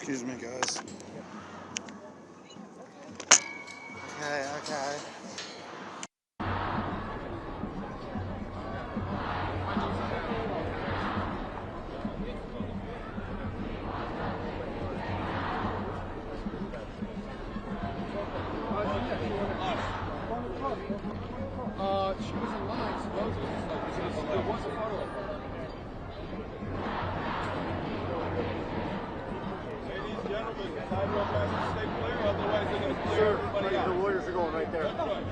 Excuse me, guys. Okay. She was in line, supposedly. There was a photo of her. Ladies, gentlemen, sidewalk has to stay clear, otherwise they're going to clear everybody out. The lawyers are going right there. That's right.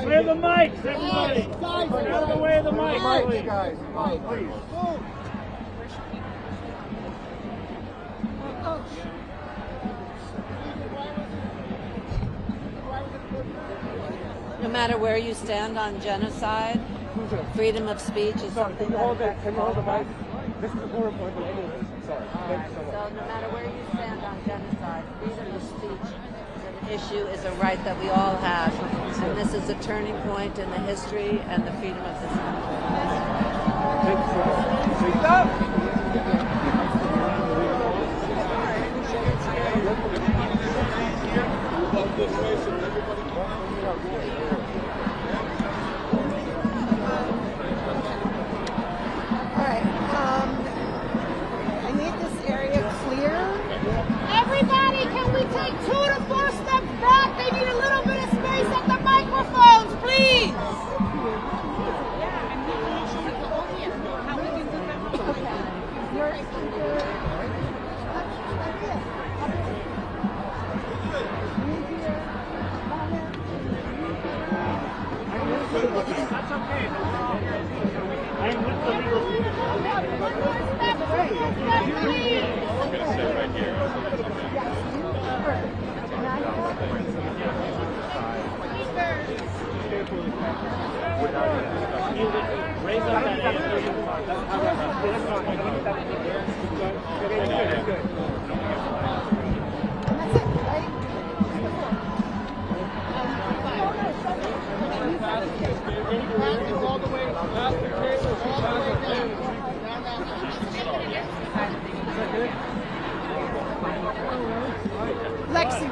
Clear the mics, everybody! Get out of the way of the mics, guys. Please. No matter where you stand on genocide, freedom of speech is something that... Can you hold the mic? This is more important than any of this. I'm sorry. Thank you so much. So no matter where you stand on genocide, freedom of speech is an issue, is a right that we all have. And this is a turning point in the history and the freedom of this country. Thank you so much. Speak up! Everybody, can we take 2 to 4 steps back? They need a little bit of space at the microphones, please. That's okay. I'm with the legal team. We're going to sit right here. Raise up that hand. All the way past the table, all the way down. Lexi,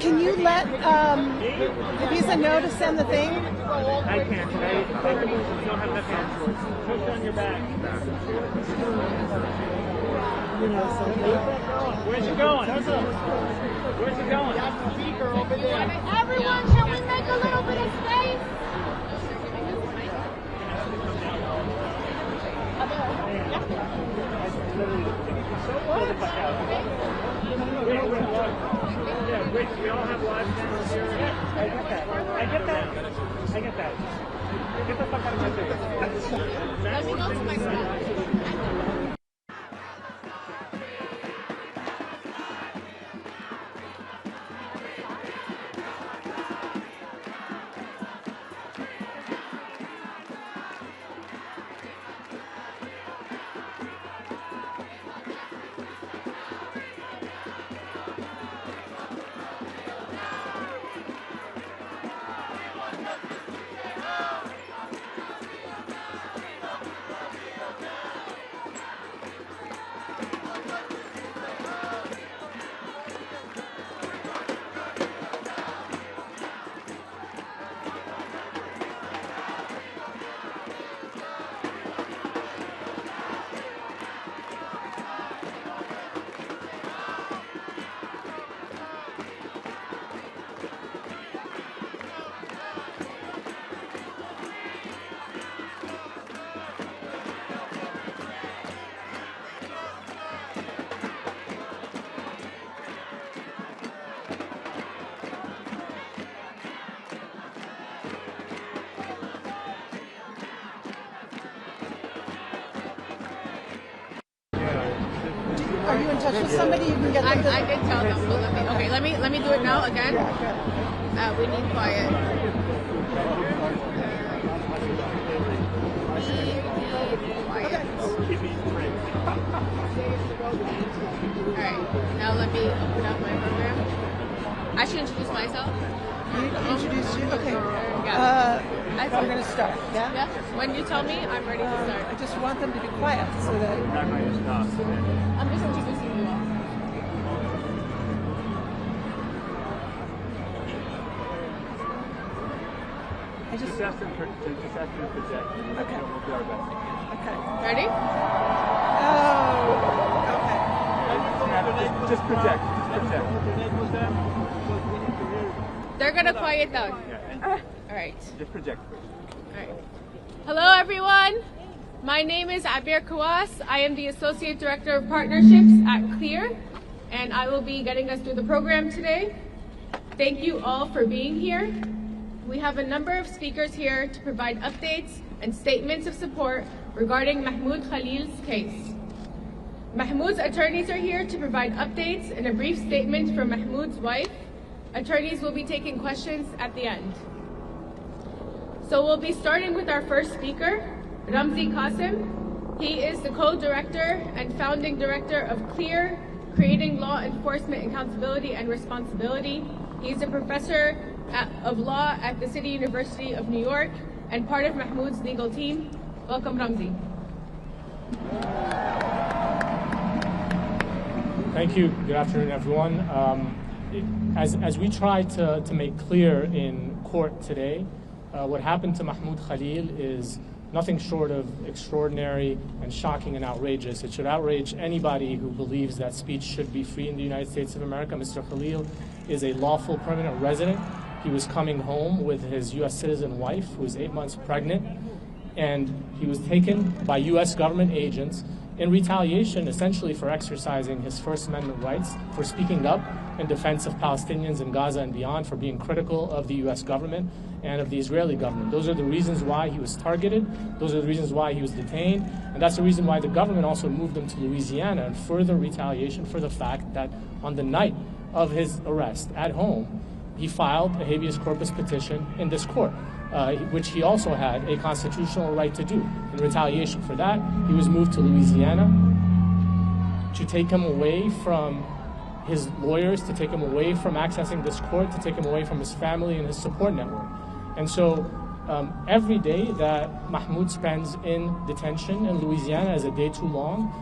Can you let Visa know to send the thing? I can't. I don't have enough hands. Push on your back. Where's it going? Where's it going? Everyone, can we make a little bit of space? Yeah, Rich, we all have live channels here. I get that. I get that. Get the fuck out of my face. Let me go to my stuff. Are you in touch with somebody? You can get them to... I did tell them, but let me do it now again. We need quiet. Alright, now let me open up my program. I should introduce myself. Introduce you? Okay. I'm going to start. Yeah? Yeah? When you tell me, I'm ready to start. I just want them to be quiet so that... I'm just introducing you all. I just ask them to project. Okay. We'll do our best. Okay. Ready? Oh, okay. Just project. They're gonna quiet down. Alright. Just project. Alright. Hello everyone. My name is Abir Kawas. I am the Associate Director of Partnerships at CLEAR, and I will be getting us through the program today. Thank you all for being here. We have a number of speakers here to provide updates and statements of support regarding Mahmoud Khalil's case. Mahmoud's attorneys are here to provide updates and a brief statement from Mahmoud's wife. Attorneys will be taking questions at the end. So we'll be starting with our first speaker, Ramzi Qasim. He is the co-director and founding director of CLEAR, Creating Law Enforcement Accountability and Responsibility. He's a professor of law at the City University of New York and part of Mahmoud's legal team. Welcome, Ramzi. Thank you. Good afternoon, everyone. As we try to make clear in court today, what happened to Mahmoud Khalil is nothing short of extraordinary and shocking and outrageous. It should outrage anybody who believes that speech should be free in the United States of America. Mr. Khalil is a lawful permanent resident. He was coming home with his U.S. citizen wife, who was 8 months pregnant, and he was taken by U.S. government agents in retaliation, essentially for exercising his First Amendment rights, for speaking up in defense of Palestinians in Gaza and beyond, for being critical of the U.S. government and of the Israeli government. Those are the reasons why he was targeted. Those are the reasons why he was detained. And that's the reason why the government also moved him to Louisiana in further retaliation for the fact that on the night of his arrest at home, he filed a habeas corpus petition in this court, which he also had a constitutional right to do. In retaliation for that, he was moved to Louisiana to take him away from his lawyers, to take him away from accessing this court, to take him away from his family and his support network. And so every day that Mahmoud spends in detention in Louisiana is a day too long.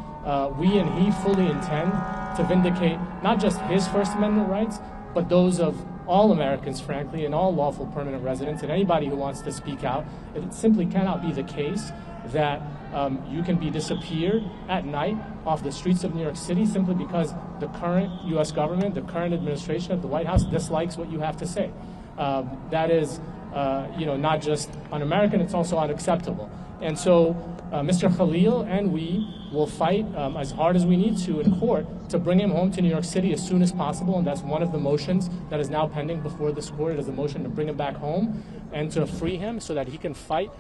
we and he fully intend to vindicate not just his First Amendment rights, but those of all Americans, frankly, and all lawful permanent residents, and anybody who wants to speak out. It simply cannot be the case that you can be disappeared at night off the streets of New York City simply because the current U.S. government, the current administration of the White House dislikes what you have to say. That is, not just un-American, it's also unacceptable. And so Mr. Khalil and we will fight as hard as we need to in court to bring him home to New York City as soon as possible, and that's one of the motions that is now pending before this court. It is a motion to bring him back home and to free him so that he can fight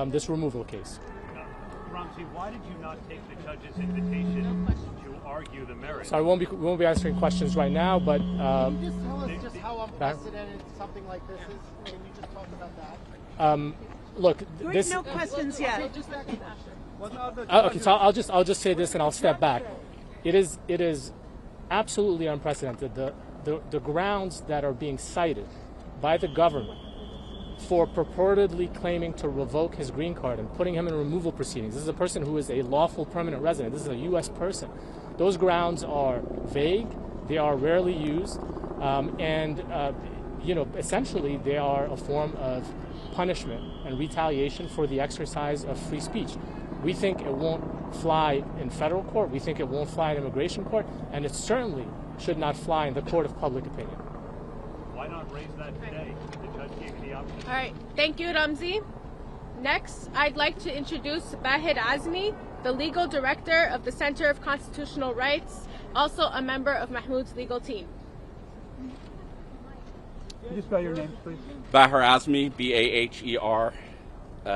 this removal case. Ramsey, why did you not take the judge's invitation to argue the merits? So we won't be answering questions right now, but can you just tell us just how unprecedented something like this is? Can you just talk about that? Look, this. No questions yet. Okay, so I'll just say this and I'll step back. It is absolutely unprecedented. The grounds that are being cited by the government for purportedly claiming to revoke his green card and putting him in removal proceedings. This is a person who is a lawful permanent resident. This is a U.S. person. Those grounds are vague. They are rarely used, and essentially they are a form of punishment and retaliation for the exercise of free speech. We think it won't fly in federal court. We think it won't fly in immigration court, and it certainly should not fly in the court of public opinion. Why not raise that today? The judge gave you the option. All right. Thank you, Ramzi. Next, I'd like to introduce Bahid Azmi, the legal director of the Center of Constitutional Rights, also a member of Mahmoud's legal team. Can you spell your name, please? Bahir Azmi, Baher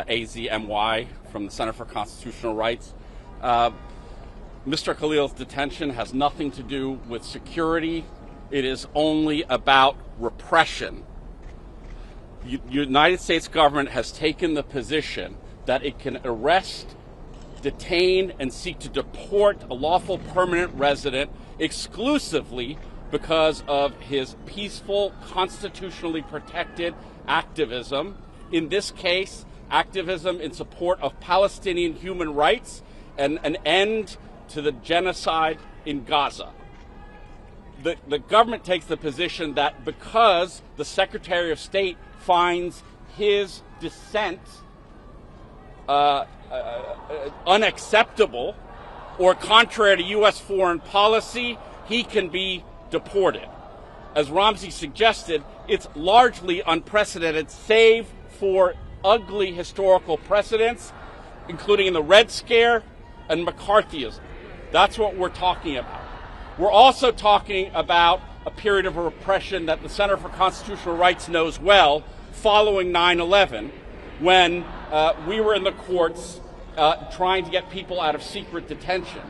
Azmy, from the Center for Constitutional Rights. Mr. Khalil's detention has nothing to do with security. It is only about repression. The United States government has taken the position that it can arrest, detain, and seek to deport a lawful permanent resident exclusively because of his peaceful, constitutionally protected activism. In this case, activism in support of Palestinian human rights and an end to the genocide in Gaza. The government takes the position that because the Secretary of State finds his dissent unacceptable or contrary to U.S. foreign policy, he can be deported. As Ramsey suggested, it's largely unprecedented, save for ugly historical precedents, including in the Red Scare and McCarthyism. That's what we're talking about. We're also talking about a period of repression that the Center for Constitutional Rights knows well, following 9/11, when we were in the courts trying to get people out of secret detention.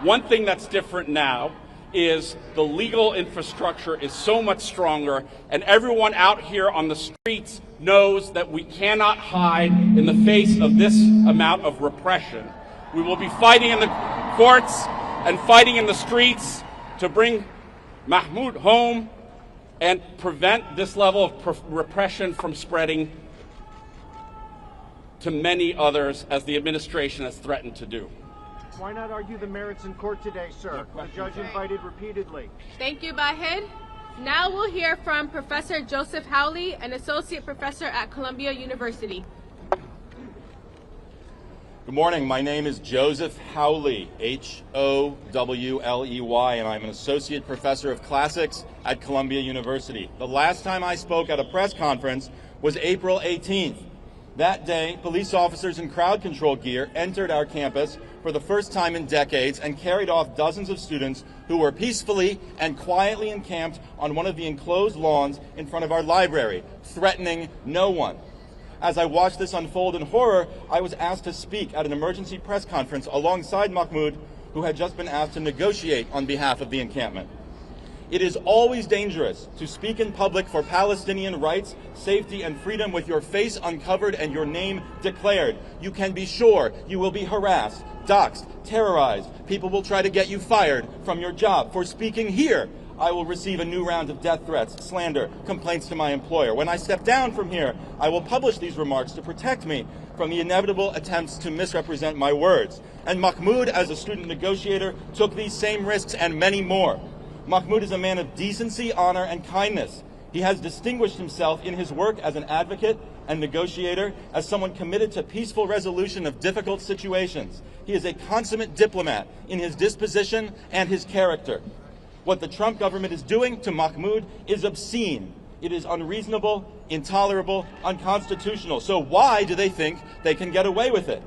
One thing that's different now is the legal infrastructure is so much stronger, and everyone out here on the streets knows that we cannot hide in the face of this amount of repression. We will be fighting in the courts and fighting in the streets to bring Mahmoud home and prevent this level of repression from spreading to many others, as the administration has threatened to do. Why not argue the merits in court today, sir? The judge invited repeatedly. Thank you, Bahid. Now we'll hear from Professor Joseph Howley, an associate professor at Columbia University. Good morning. My name is Joseph Howley, Howley, and I'm an associate professor of classics at Columbia University. The last time I spoke at a press conference was April 18th. That day, police officers in crowd control gear entered our campus for the first time in decades and carried off dozens of students who were peacefully and quietly encamped on one of the enclosed lawns in front of our library, threatening no one. As I watched this unfold in horror, I was asked to speak at an emergency press conference alongside Mahmoud, who had just been asked to negotiate on behalf of the encampment. It is always dangerous to speak in public for Palestinian rights, safety, and freedom with your face uncovered and your name declared. You can be sure you will be harassed, doxxed, terrorized. People will try to get you fired from your job for speaking here I will receive a new round of death threats, slander, complaints to my employer. When I step down from here, I will publish these remarks to protect me from the inevitable attempts to misrepresent my words. And Mahmoud, as a student negotiator, took these same risks and many more. Mahmoud is a man of decency, honor, and kindness. He has distinguished himself in his work as an advocate and negotiator, as someone committed to peaceful resolution of difficult situations. He is a consummate diplomat in his disposition and his character. What the Trump government is doing to Mahmoud is obscene. It is unreasonable, intolerable, unconstitutional. So why do they think they can get away with it?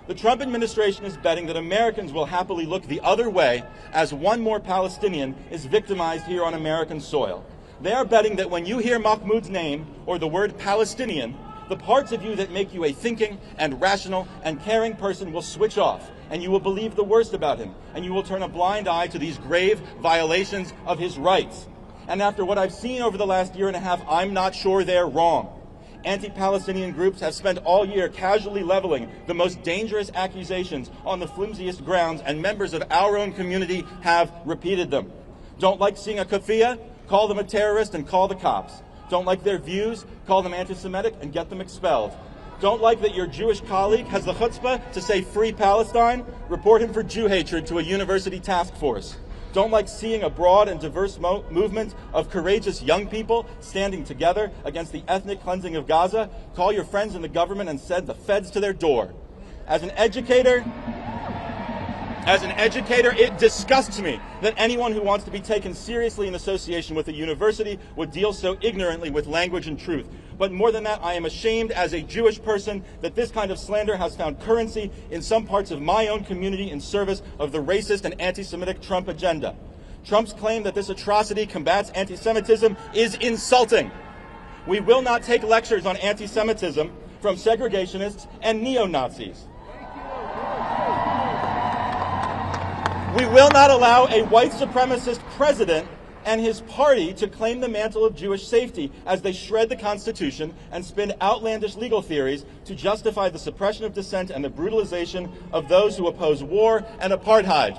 The Trump administration is betting that Americans will happily look the other way as one more Palestinian is victimized here on American soil. They are betting that when you hear Mahmoud's name or the word Palestinian, the parts of you that make you a thinking and rational and caring person will switch off, and you will believe the worst about him, and you will turn a blind eye to these grave violations of his rights. And after what I've seen over the last year and a half, I'm not sure they're wrong. Anti-Palestinian groups have spent all year casually leveling the most dangerous accusations on the flimsiest grounds, and members of our own community have repeated them. Don't like seeing a kafia? Call them a terrorist and call the cops. Don't like their views? Call them anti-Semitic and get them expelled. Don't like that your Jewish colleague has the chutzpah to say free Palestine? Report him for Jew hatred to a university task force. Don't like seeing a broad and diverse movement of courageous young people standing together against the ethnic cleansing of Gaza? Call your friends in the government and send the feds to their door. As an educator, it disgusts me that anyone who wants to be taken seriously in association with a university would deal so ignorantly with language and truth. But more than that, I am ashamed as a Jewish person that this kind of slander has found currency in some parts of my own community in service of the racist and anti-Semitic Trump agenda. Trump's claim that this atrocity combats anti-Semitism is insulting. We will not take lectures on anti-Semitism from segregationists and neo-Nazis. We will not allow a white supremacist president and his party to claim the mantle of Jewish safety as they shred the Constitution and spin outlandish legal theories to justify the suppression of dissent and the brutalization of those who oppose war and apartheid.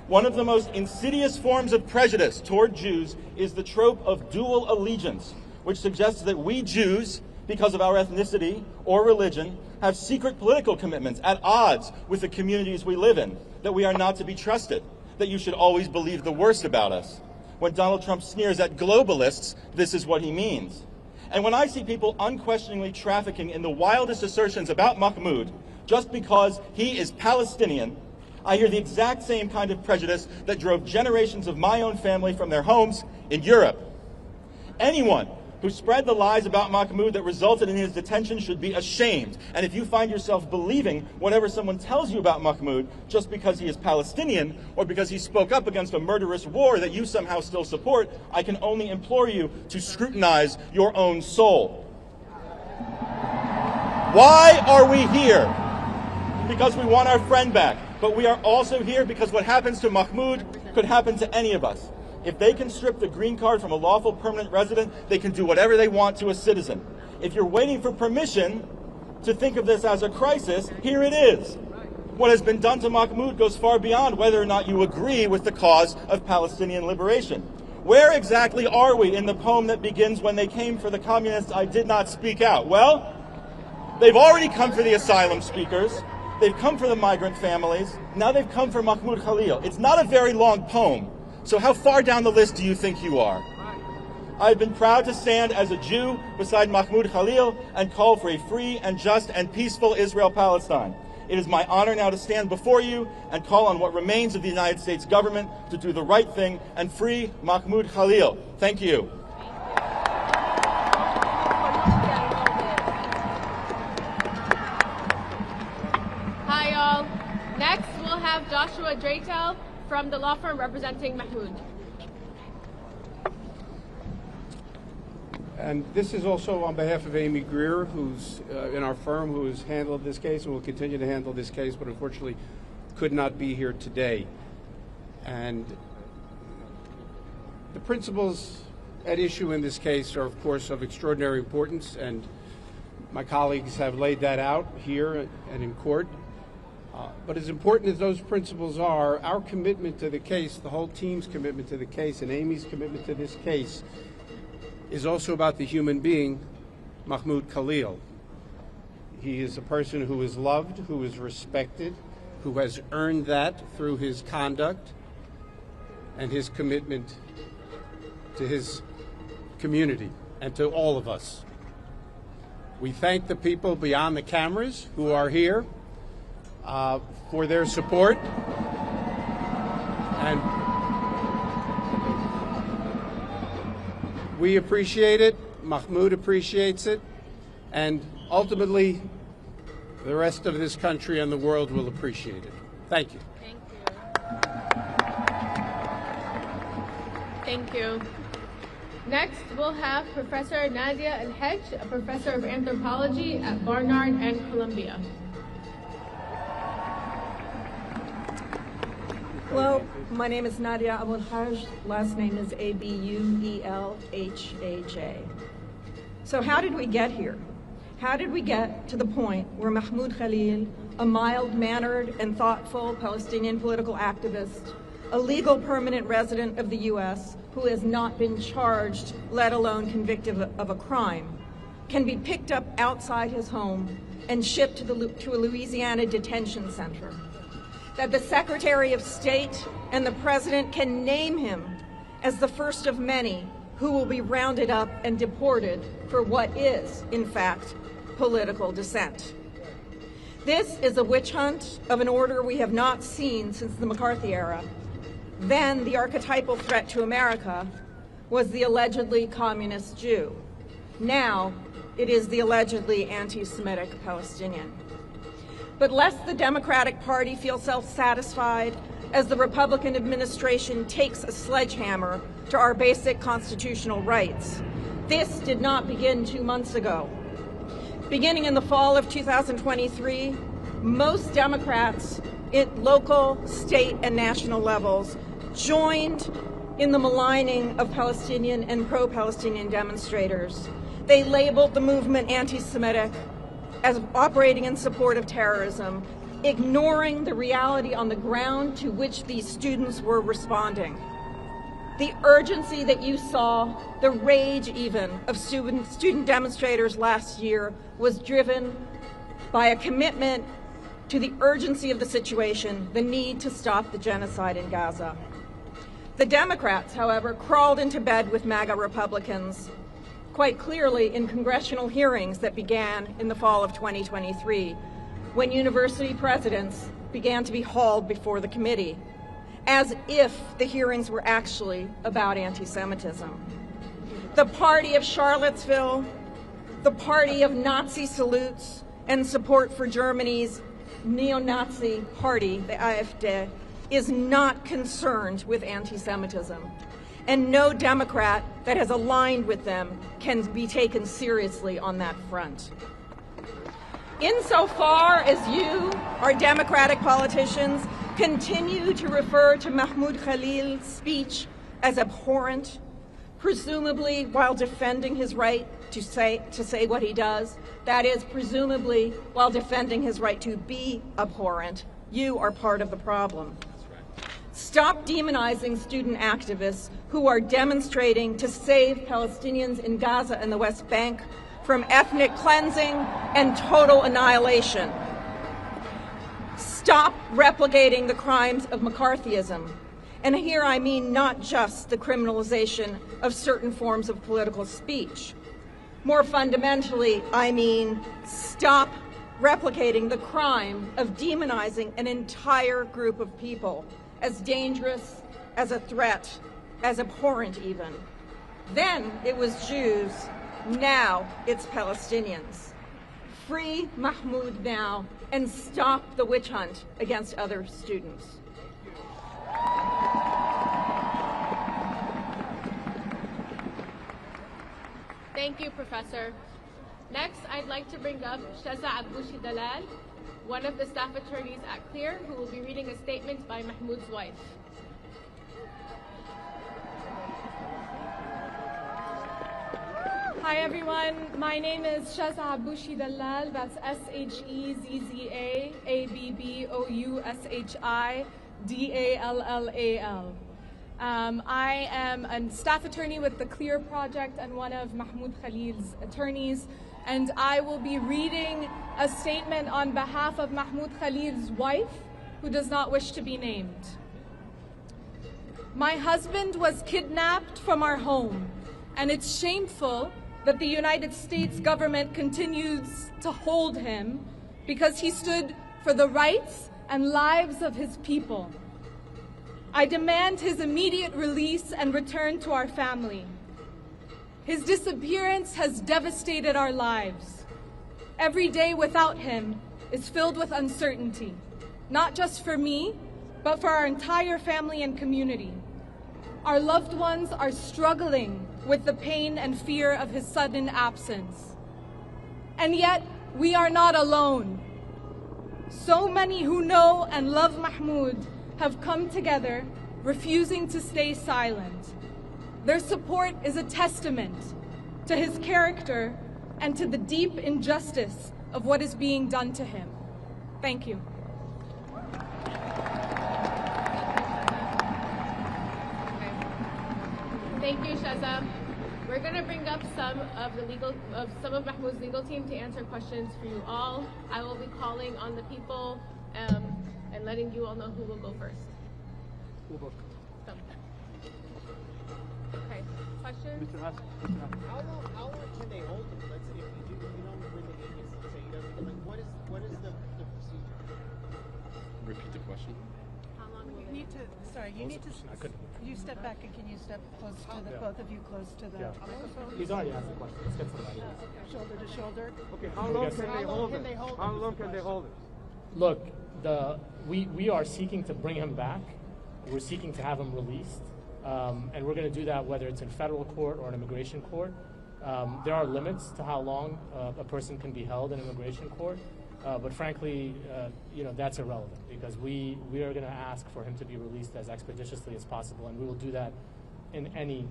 One of the most insidious forms of prejudice toward Jews is the trope of dual allegiance, which suggests that we Jews, because of our ethnicity or religion, have secret political commitments at odds with the communities we live in, that we are not to be trusted, that you should always believe the worst about us. When Donald Trump sneers at globalists, this is what he means. And when I see people unquestioningly trafficking in the wildest assertions about Mahmoud just because he is Palestinian, I hear the exact same kind of prejudice that drove generations of my own family from their homes in Europe. Anyone who spread the lies about Mahmoud that resulted in his detention should be ashamed. And if you find yourself believing whatever someone tells you about Mahmoud just because he is Palestinian or because he spoke up against a murderous war that you somehow still support, I can only implore you to scrutinize your own soul. Why are we here? Because we want our friend back. But we are also here because what happens to Mahmoud could happen to any of us. If they can strip the green card from a lawful permanent resident, they can do whatever they want to a citizen. If you're waiting for permission to think of this as a crisis, here it is. What has been done to Mahmoud goes far beyond whether or not you agree with the cause of Palestinian liberation. Where exactly are we in the poem that begins, "When they came for the communists, I did not speak out"? Well, they've already come for the asylum seekers. They've come for the migrant families. Now they've come for Mahmoud Khalil. It's not a very long poem. So how far down the list do you think you are? I've been proud to stand as a Jew beside Mahmoud Khalil and call for a free and just and peaceful Israel-Palestine. It is my honor now to stand before you and call on what remains of the United States government to do the right thing and free Mahmoud Khalil. Thank you. Hi, all. Next, we'll have Joshua Draytel from the law firm representing Mahmoud. And this is also on behalf of Amy Greer, who's in our firm, who has handled this case and will continue to handle this case, but unfortunately could not be here today. And the principles at issue in this case are, of course, of extraordinary importance, and my colleagues have laid that out here and in court. But as important as those principles are, our commitment to the case, the whole team's commitment to the case, and Amy's commitment to this case, is also about the human being, Mahmoud Khalil. He is a person who is loved, who is respected, who has earned that through his conduct and his commitment to his community and to all of us. We thank the people beyond the cameras who are here for their support, and we appreciate it, Mahmoud appreciates it, and ultimately the rest of this country and the world will appreciate it. Thank you. Thank you. Next, we'll have Professor Nadia El-Hej, a professor of anthropology at Barnard and Columbia. Hello, my name is Nadia El-Hej. Last name is Abulhaj. So how did we get here? How did we get to the point where Mahmoud Khalil, a mild-mannered and thoughtful Palestinian political activist, a legal permanent resident of the U.S. who has not been charged, let alone convicted of a crime, can be picked up outside his home and shipped to a Louisiana detention center? That the Secretary of State and the President can name him as the first of many who will be rounded up and deported for what is, in fact, political dissent. This is a witch hunt of an order we have not seen since the McCarthy era. Then the archetypal threat to America was the allegedly communist Jew. Now it is the allegedly anti-Semitic Palestinian. But lest the Democratic Party feel self-satisfied as the Republican administration takes a sledgehammer to our basic constitutional rights, this did not begin 2 months ago. Beginning in the fall of 2023, most Democrats at local, state, and national levels joined in the maligning of Palestinian and pro-Palestinian demonstrators. They labeled the movement anti-Semitic, as operating in support of terrorism, ignoring the reality on the ground to which these students were responding. The urgency that you saw, the rage even, of student demonstrators last year was driven by a commitment to the urgency of the situation, the need to stop the genocide in Gaza. The Democrats, however, crawled into bed with MAGA Republicans quite clearly in congressional hearings that began in the fall of 2023, when university presidents began to be hauled before the committee, as if the hearings were actually about anti-Semitism. The party of Charlottesville, the party of Nazi salutes and support for Germany's neo-Nazi party, the AfD, is not concerned with anti-Semitism. And no Democrat that has aligned with them can be taken seriously on that front. Insofar as you, our Democratic politicians, continue to refer to Mahmoud Khalil's speech as abhorrent, presumably while defending his right to say what he does, that is, presumably while defending his right to be abhorrent, you are part of the problem. Stop demonizing student activists who are demonstrating to save Palestinians in Gaza and the West Bank from ethnic cleansing and total annihilation. Stop replicating the crimes of McCarthyism. And here I mean not just the criminalization of certain forms of political speech. More fundamentally, I mean stop replicating the crime of demonizing an entire group of people as dangerous, as a threat, as abhorrent even. Then it was Jews, now it's Palestinians. Free Mahmoud now and stop the witch hunt against other students. Thank you, Professor. Next, I'd like to bring up Shaza Aboushi Dalal, one of the staff attorneys at CLEAR, who will be reading a statement by Mahmoud's wife. Hi everyone, my name is Shazza Aboushi Dallal, that's SHEZZA-ABBOUSHI-DALLAL. I am a staff attorney with the Clear Project and one of Mahmoud Khalil's attorneys, and I will be reading a statement on behalf of Mahmoud Khalil's wife, who does not wish to be named. My husband was kidnapped from our home, and it's shameful that the United States government continues to hold him because he stood for the rights and lives of his people. I demand his immediate release and return to our family. His disappearance has devastated our lives. Every day without him is filled with uncertainty, not just for me, but for our entire family and community. Our loved ones are struggling with the pain and fear of his sudden absence. And yet, we are not alone. So many who know and love Mahmoud have come together, refusing to stay silent. Their support is a testament to his character and to the deep injustice of what is being done to him. Thank you. Thank you, Shazza. We're going to bring up some of Mahmoud's legal team to answer questions for you all. I will be calling on the people and letting you all know who will go first. Okay, questions? How long can they hold him? Let's say if you don't win the case, let's say he doesn't, like, what is the procedure? Repeat the question. How long will You need to, sorry, you need to, you step back and can you step close to the, both of you close to the microphone? He's already asked the question. Let's get somebody else. Shoulder to shoulder. Okay, how long can they hold him? How long can they hold him? Look, we are seeking to bring him back. We're seeking to have him released. And we're going to do that whether it's in federal court or an immigration court. There are limits to how long a person can be held in immigration court. But frankly, that's irrelevant because we are going to ask for him to be released as expeditiously as possible, and we will do that in any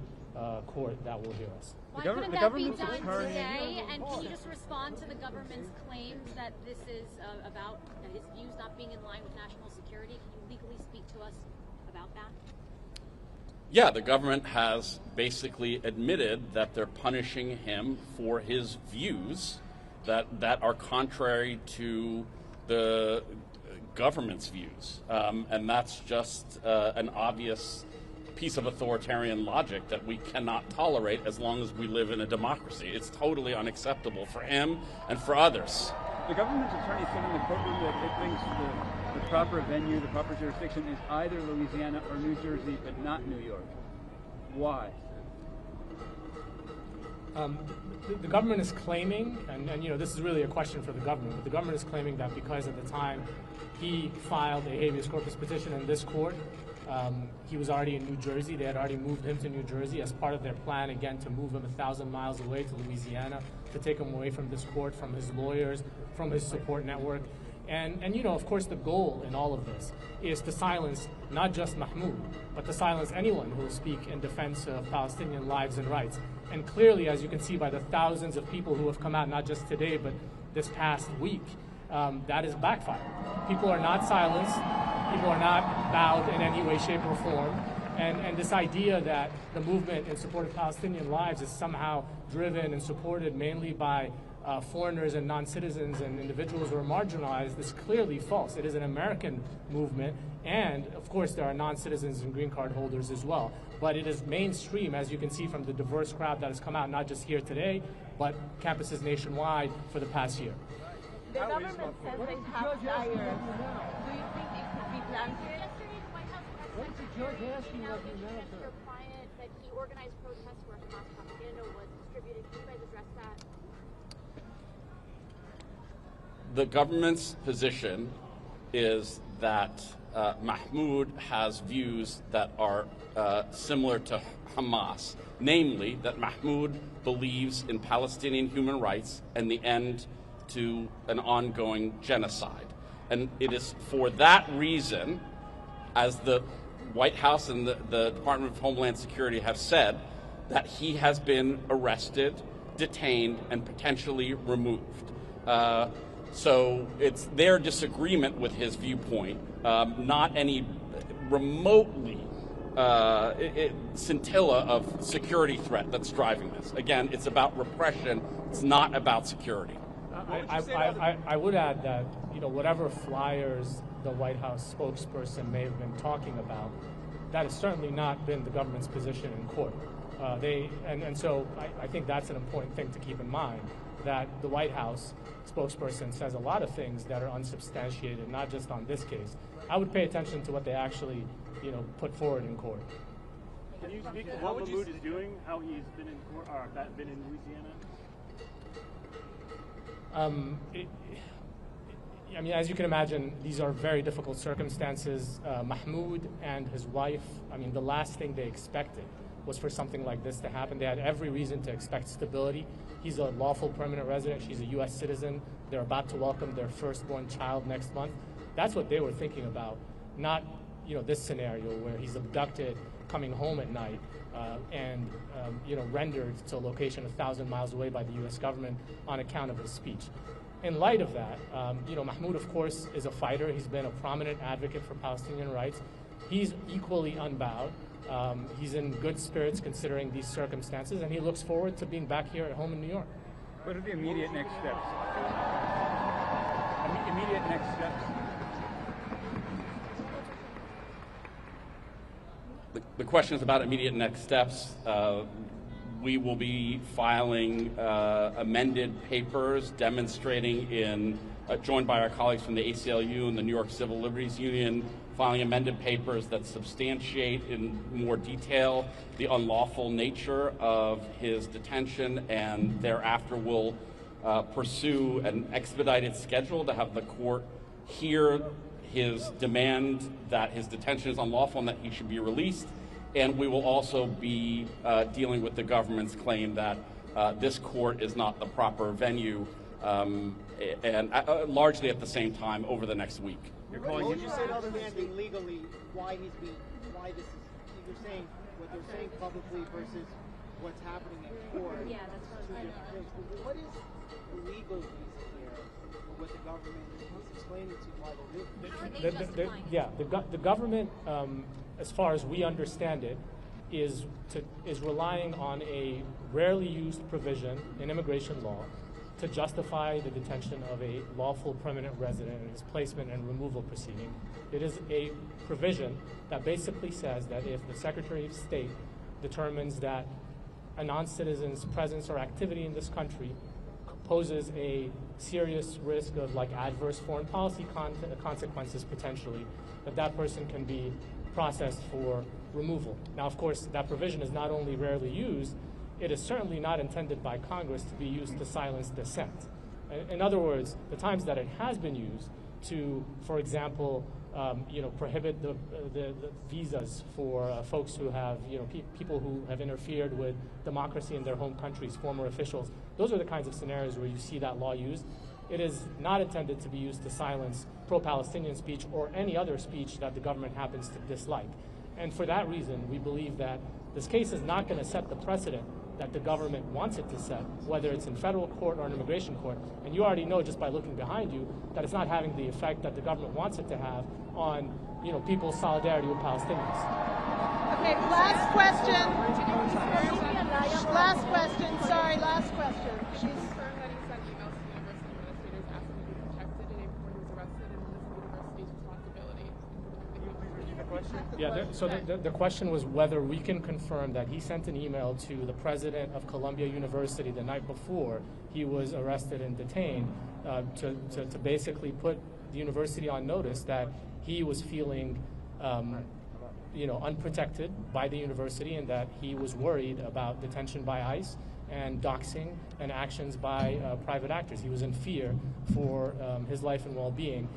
court that will hear us. Why couldn't that be done today? And can you just respond to the government's claims that this is about his views not being in line with national security? Can you legally speak to us about that? Yeah, the government has basically admitted that they're punishing him for his views that are contrary to the government's views. And that's just an obvious piece of authoritarian logic that we cannot tolerate as long as we live in a democracy. It's totally unacceptable for him and for others. The government's attorney said in the courtroom that it thinks the proper venue, the proper jurisdiction is either Louisiana or New Jersey, but not New York. Why? The government is claiming, and this is really a question for the government, but the government is claiming that because at the time he filed a habeas corpus petition in this court, he was already in New Jersey. They had already moved him to New Jersey as part of their plan, again, to move him 1,000 miles away to Louisiana, to take him away from this court, from his lawyers, from his support network. And of course, the goal in all of this is to silence not just Mahmoud, but to silence anyone who will speak in defense of Palestinian lives and rights. And clearly, as you can see by the thousands of people who have come out, not just today, but this past week, that is backfired. People are not silenced. People are not bowed in any way, shape, or form. And this idea that the movement in support of Palestinian lives is somehow driven and supported mainly by foreigners and non-citizens and individuals who are marginalized is clearly false. It is an American movement, and of course there are non-citizens and green card holders as well. But it is mainstream, as you can see from the diverse crowd that has come out, not just here today, but campuses nationwide for the past year. The government says they have flyers. Do you think it could be planted? What's the judge asking of you now, sir? Your client that he organized protests where Hamas propaganda was distributed. Can you guys address that? The government's position is that Mahmoud has views that are similar to Hamas, namely that Mahmoud believes in Palestinian human rights and the end to an ongoing genocide. And it is for that reason, as the White House and the Department of Homeland Security have said, that he has been arrested detained, and potentially removed. So it's their disagreement with his viewpoint, not any remotely scintilla of security threat that's driving this. Again, it's about repression. It's not about security. I would add that, whatever flyers the White House spokesperson may have been talking about, that has certainly not been the government's position in court. So I think that's an important thing to keep in mind, that the White House spokesperson says a lot of things that are unsubstantiated, not just on this case. I would pay attention to what they actually, put forward in court. Can you speak to what Mahmoud is doing, how he's been in court, or been in Louisiana? As you can imagine, these are very difficult circumstances. Mahmoud and his wife, the last thing they expected was for something like this to happen. They had every reason to expect stability. He's a lawful permanent resident. She's a U.S. citizen. They're about to welcome their firstborn child next month. That's what they were thinking about, not this scenario where he's abducted, coming home at night, and rendered to a location 1,000 miles away by the U.S. government on account of his speech. In light of that, Mahmoud, of course, is a fighter. He's been a prominent advocate for Palestinian rights. He's equally unbowed. He's in good spirits considering these circumstances, and he looks forward to being back here at home in New York. What are the immediate next steps? Immediate next steps? The question is about immediate next steps. We will be filing amended papers demonstrating joined by our colleagues from the ACLU and the New York Civil Liberties Union, filing amended papers that substantiate in more detail the unlawful nature of his detention, and thereafter we'll pursue an expedited schedule to have the court hear his demand that his detention is unlawful and that he should be released. And we will also be dealing with the government's claim that this court is not the proper venue, and largely at the same time over the next week. What would you say about understanding legally why this is? You're saying what they're saying publicly versus what's happening in court. Yeah, that's what I was What is the legal reason here? What the government is explaining to why they're doing? The government, as far as we understand it, is relying on a rarely used provision in immigration law to justify the detention of a lawful permanent resident in his placement and removal proceeding. It is a provision that basically says that if the Secretary of State determines that a non-citizen's presence or activity in this country poses a serious risk of adverse foreign policy consequences potentially, that person can be processed for removal. Now, of course, that provision is not only rarely used, it is certainly not intended by Congress to be used to silence dissent. In other words, the times that it has been used to, for example, prohibit the visas for folks who have, people who have interfered with democracy in their home countries, former officials. Those are the kinds of scenarios where you see that law used. It is not intended to be used to silence pro-Palestinian speech or any other speech that the government happens to dislike. And for that reason, we believe that this case is not going to set the precedent that the government wants it to set, whether it's in federal court or an immigration court. And you already know just by looking behind you that it's not having the effect that the government wants it to have on, people's solidarity with Palestinians. Okay, last question. Last question. Sorry, last question. So the question was whether we can confirm that he sent an email to the president of Columbia University the night before he was arrested and detained to basically put the university on notice that he was feeling unprotected by the university and that he was worried about detention by ICE and doxing and actions by private actors. He was in fear for his life and well-being.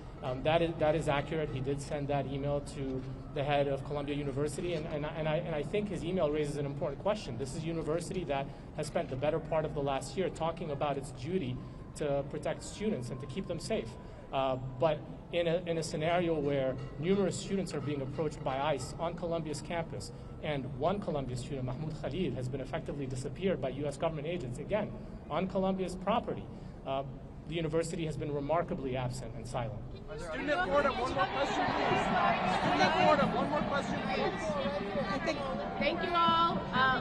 That is accurate. He did send that email to the head of Columbia University, and I think his email raises an important question. This is a university that has spent the better part of the last year talking about its duty to protect students and to keep them safe. But in a scenario where numerous students are being approached by ICE on Columbia's campus, and one Columbia student, Mahmoud Khalil, has been effectively disappeared by U.S. government agents, again, on Columbia's property. The university has been remarkably absent and silent. Student Florida, one more question, please. Student Florida, one more question, please. Thank you all.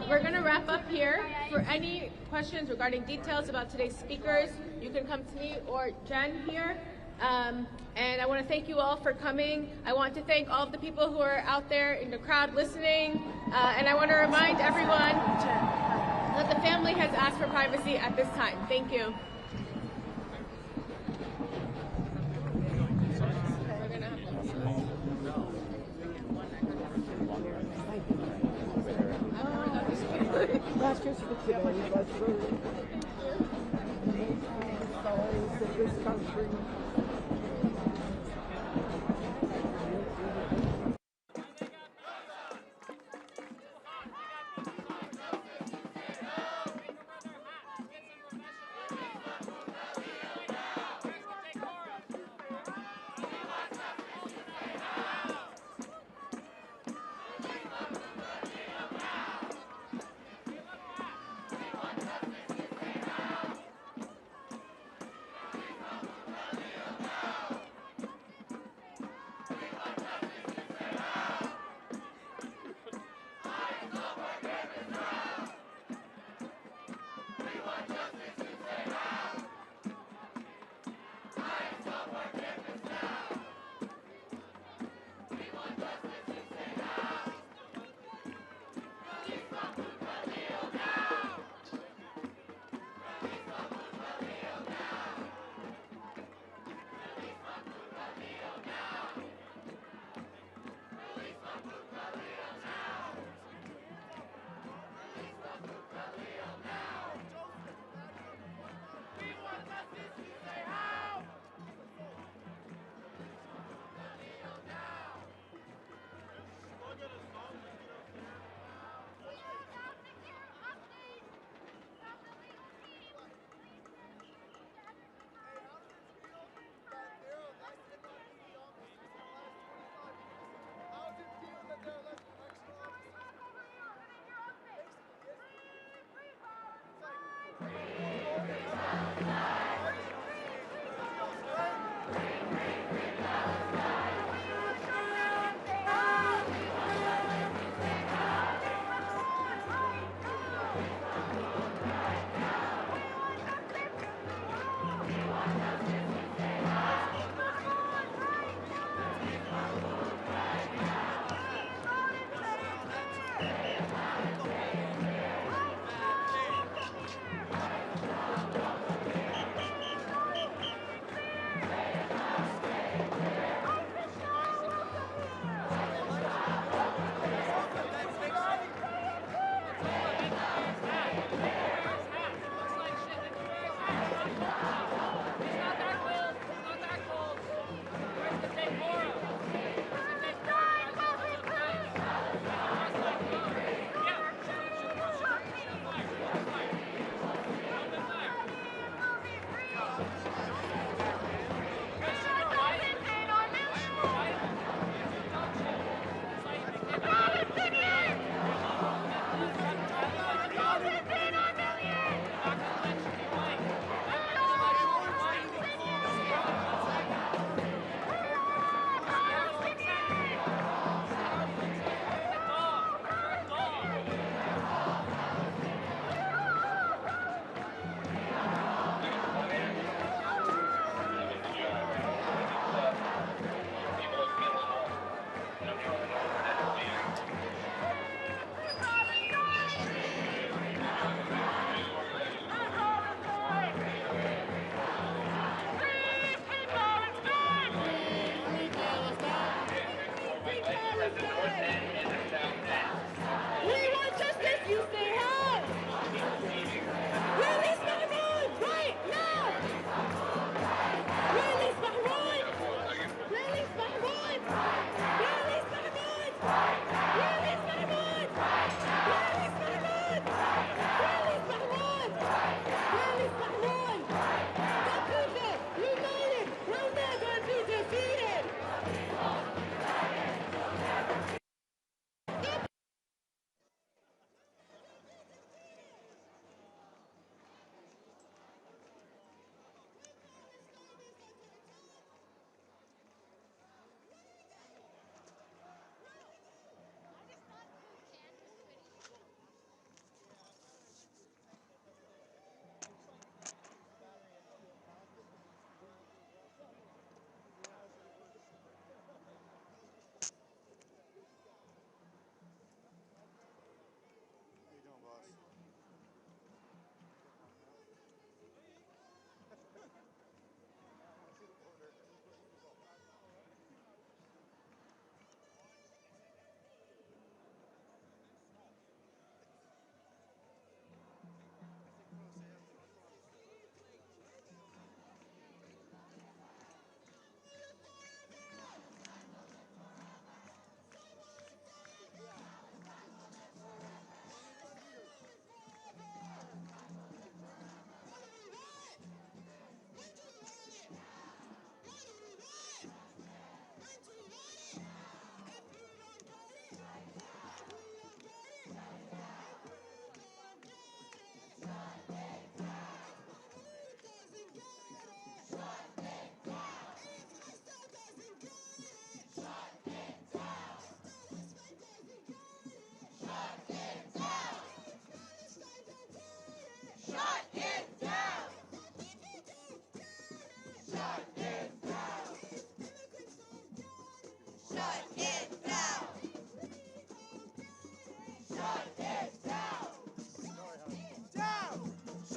We're going to wrap up here. For any questions regarding details about today's speakers, you can come to me or Jen here. And I want to thank you all for coming. I want to thank all of the people who are out there in the crowd listening. And I want to remind everyone that the family has asked for privacy at this time. Thank you. That's just for today. That's really stories of this country.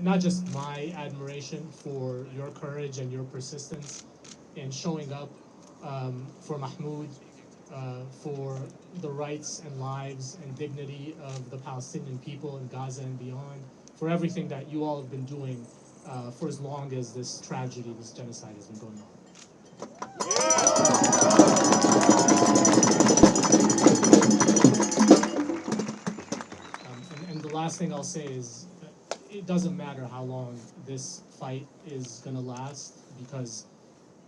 not just my admiration for your courage and your persistence in showing up for Mahmoud, for the rights and lives and dignity of the Palestinian people in Gaza and beyond, for everything that you all have been doing for as long as this tragedy, this genocide has been going on. And the last thing I'll say is it doesn't matter how long this fight is going to last, because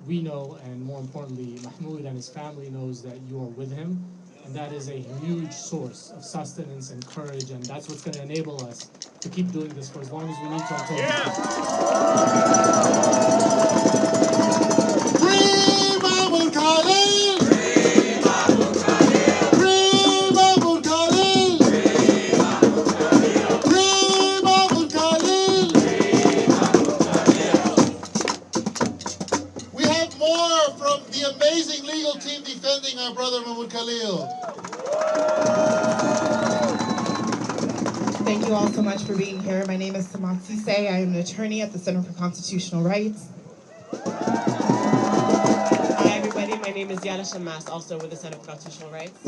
we know, and more importantly, Mahmoud and his family knows that you are with him, and that is a huge source of sustenance and courage, and that's what's going to enable us to keep doing this for as long as we need to until Free Mahmoud Khalil! Free Mahmoud Khalil! Free Mahmoud Khalil! Free Mahmoud Khalil! Free Mahmoud Khalil! We have more from the amazing legal team defending our brother Mahmoud Khalil. Thank you all so much for being here. My name is Samat Sise. I am an attorney at the Center for Constitutional Rights. Hi everybody, my name is Yana Shamas, also with the Center for Constitutional Rights.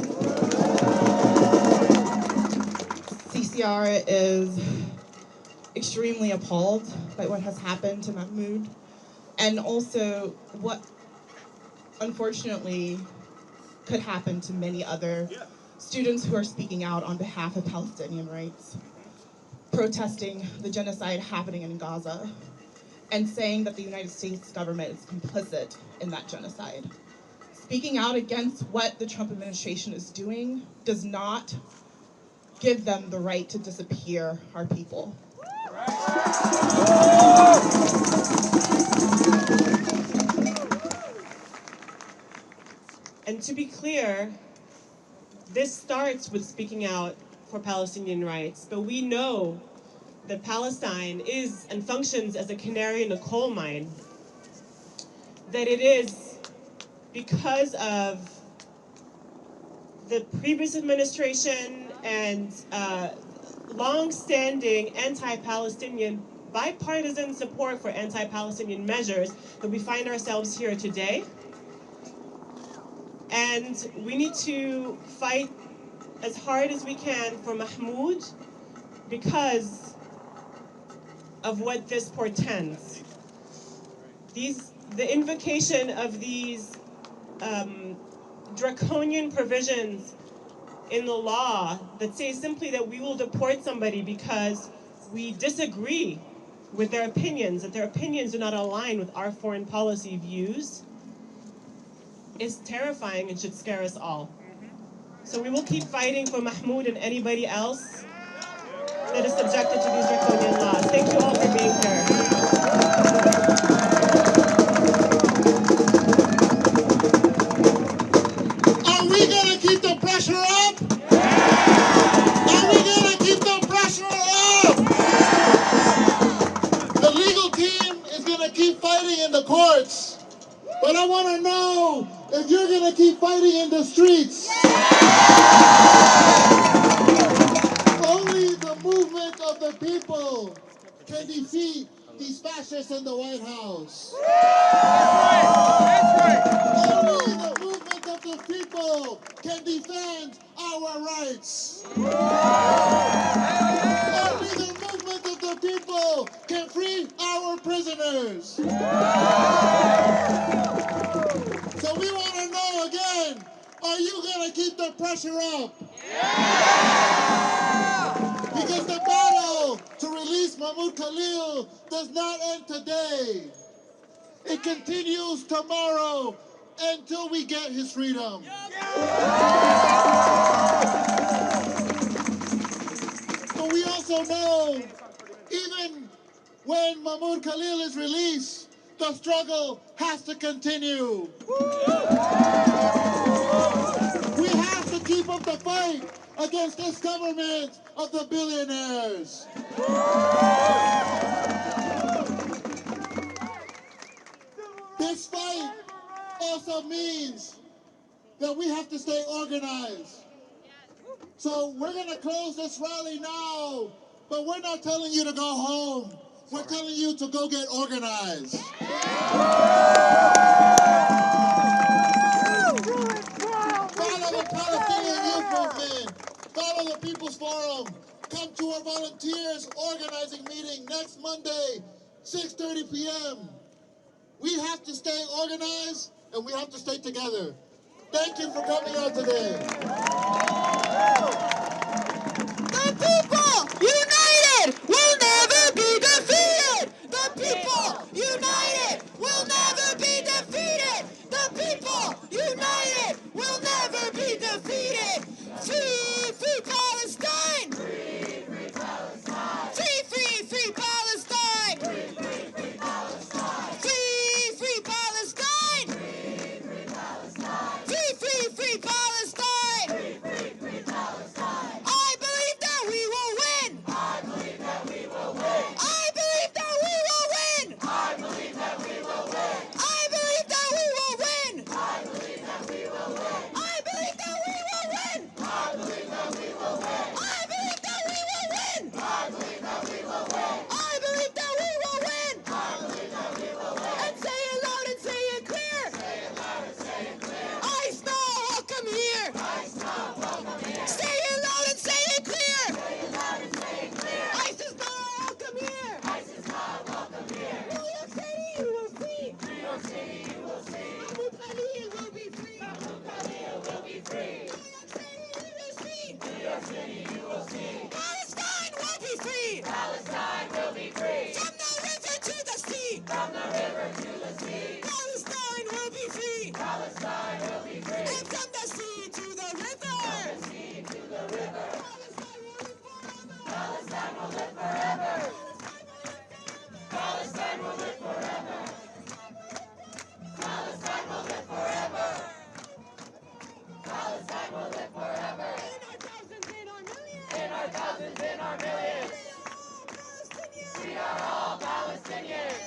CCR is extremely appalled by what has happened to Mahmoud, and also what unfortunately could happen to many other students who are speaking out on behalf of Palestinian rights, protesting the genocide happening in Gaza, and saying that the United States government is complicit in that genocide. Speaking out against what the Trump administration is doing does not give them the right to disappear our people. And to be clear, this starts with speaking out for Palestinian rights, but we know that Palestine is and functions as a canary in a coal mine, that it is because of the previous administration and long-standing anti-Palestinian bipartisan support for anti-Palestinian measures that we find ourselves here today. And we need to fight as hard as we can for Mahmoud because of what this portends. The invocation of these draconian provisions in the law that say simply that we will deport somebody because we disagree with their opinions, that their opinions do not align with our foreign policy views, is terrifying and should scare us all. So we will keep fighting for Mahmoud and anybody else that is subjected to these draconian laws. Thank you all for being here. Are we going to keep the pressure up? Are we going to keep the pressure up? The legal team is going to keep fighting in the courts. But I want to know if you're going to keep fighting in the streets. Only the movement of the people can defeat these fascists in the White House. That's right. Only the movement of the people can defend our rights. Only the movement of the people can free our prisoners. So we want to know again, are you going to keep the pressure up? Because the battle to release Mahmoud Khalil does not end today. It continues tomorrow until we get his freedom. But we also know, even when Mahmoud Khalil is released, the struggle has to continue. We have to keep up the fight against this government of the billionaires. This fight also means that we have to stay organized. So we're going to close this rally now, but we're not telling you to go home. We're telling you to go get organized. Follow the Palestinian Youth Movement. Follow the People's Forum. Come to our volunteers organizing meeting next Monday, 6:30 p.m. We have to stay organized and we have to stay together. Thank you for coming out today. The people united will never be defeated. The people united will never be defeated. The people united will never be defeated. Free, free Palestine. Free, free Palestine. Free, free, free Palestine. Free, free, free Palestine. Free, free Palestine. Free, free Palestine. Free, free, free Palestine. Free, free, free Palestine. I believe that we will win. I believe that we will win. I believe that we will win. I believe that we will win. I believe that we will win. I believe that we will win. I believe that we will win. I believe that we will win. I believe that we will win. I believe that we will win. I believe that we will win. I believe that we will win. And say it loud and say it clear. Say it loud and say it clear. ICE now, welcome here. ICE now, welcome here. Say it loud and say it clear. Say it loud and say it clear. ICE is now, welcome here. ICE is now, welcome here. New York City, you will see. New York City, you will see. Mahmoud Khalil will be free. Mahmoud Khalil will be free. New York City, you will see. New York City, you will see. Palestine will be free. Palestine will be free. From the river to the sea. From the river to the sea. Palestine will be free. Palestine will be free. And from the sea to the river. From the sea to the river. Palestine will live forever. Palestine will live forever. Palestine will live forever. Palestine will live forever. In our thousands, in our millions. We are all Palestinians.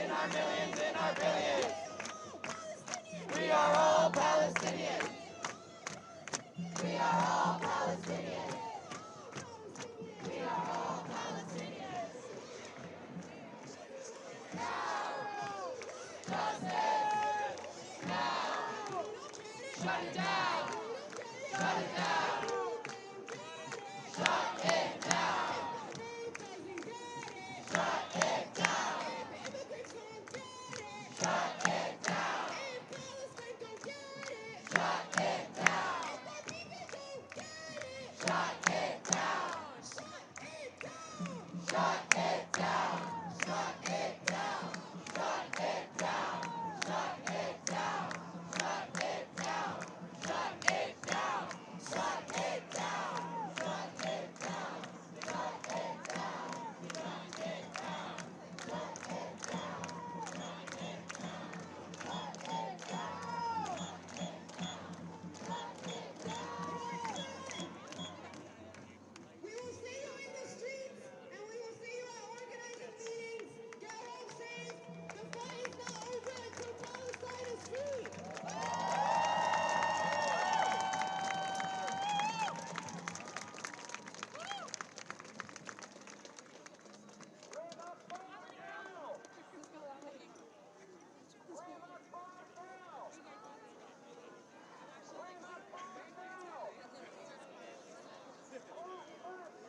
In our millions, in our billions. We are all Palestinians. We are all Palestinians. We are all Palestinians. Now. Justice. Now. Shut it down. Shut it down. Shut it down. Shut it down. Shut